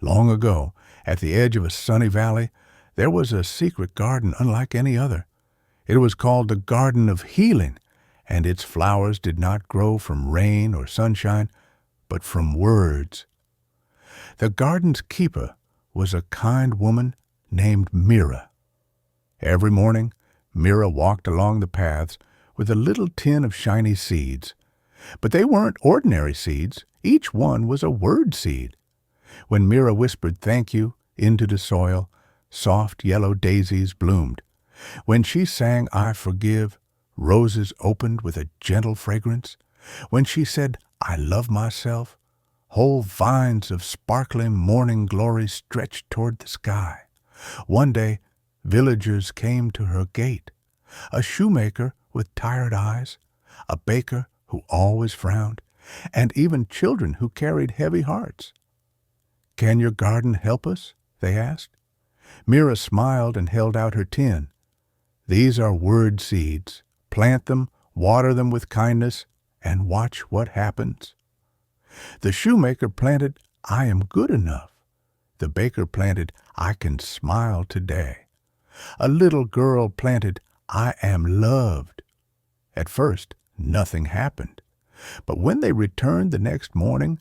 Long ago, at the edge of a sunny valley, there was a secret garden unlike any other. It was called the Garden of Healing, and its flowers did not grow from rain or sunshine, but from words. The garden's keeper was a kind woman named Mira. Every morning, Mira walked along the paths with a little tin of shiny seeds. But they weren't ordinary seeds. Each one was a word seed. When Mira whispered thank you into the soil, soft yellow daisies bloomed. When she sang I forgive, roses opened with a gentle fragrance. When she said I love myself, whole vines of sparkling morning glory stretched toward the sky. One day, villagers came to her gate, a shoemaker with tired eyes, a baker who always frowned, and even children who carried heavy hearts. "Can your garden help us?" they asked. Mira smiled and held out her tin. "These are word seeds. Plant them, water them with kindness, and watch what happens." The shoemaker planted, "I am good enough." The baker planted, "I can smile today." A little girl planted, "I am loved." At first, nothing happened. But when they returned the next morning,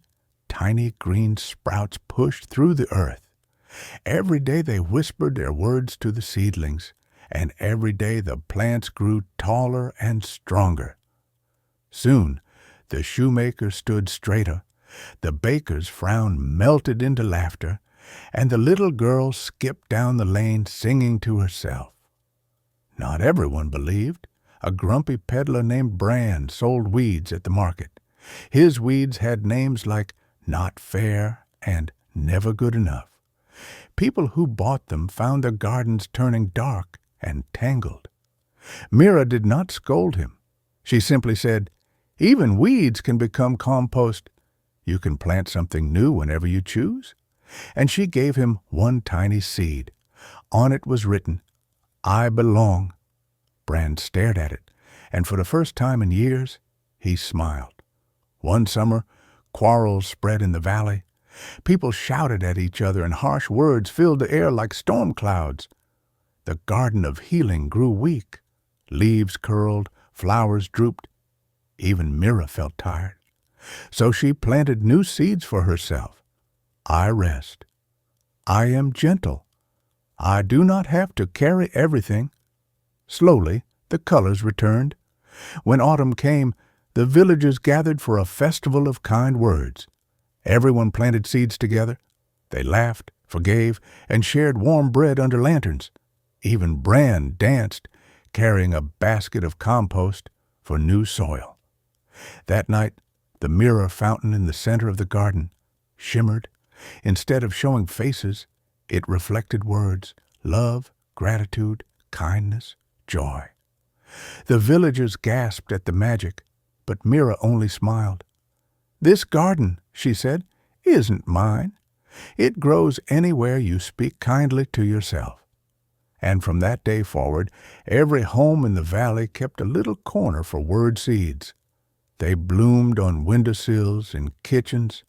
tiny green sprouts pushed through the earth. Every day they whispered their words to the seedlings, and every day the plants grew taller and stronger. Soon, the shoemaker stood straighter, the baker's frown melted into laughter, and the little girl skipped down the lane singing to herself. Not everyone believed. A grumpy peddler named Bran sold weeds at the market. His weeds had names like Not Fair and Never Good Enough. People who bought them found their gardens turning dark and tangled. Mira did not scold him. She simply said, "Even weeds can become compost. You can plant something new whenever you choose." And she gave him one tiny seed. On it was written, "I belong." Bran stared at it, and for the first time in years, he smiled. One summer, quarrels spread in the valley. People shouted at each other, and harsh words filled the air like storm clouds. The Garden of Healing grew weak. Leaves curled, flowers drooped. Even Mira felt tired. So she planted new seeds for herself. I rest. I am gentle. I do not have to carry everything. Slowly, the colors returned. When autumn came, the villagers gathered for a festival of kind words. Everyone planted seeds together. They laughed, forgave, and shared warm bread under lanterns. Even Bran danced, carrying a basket of compost for new soil. That night, the mirror fountain in the center of the garden shimmered. Instead of showing faces, it reflected words: love, gratitude, kindness, joy. The villagers gasped at the magic, but Mira only smiled. "This garden," she said, "isn't mine. It grows anywhere you speak kindly to yourself." And from that day forward, every home in the valley kept a little corner for word seeds. They bloomed on windowsills, in kitchens,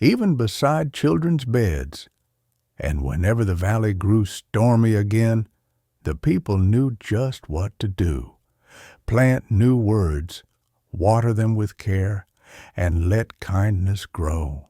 even beside children's beds. And whenever the valley grew stormy again, the people knew just what to do. Plant new words, water them with care, and let kindness grow.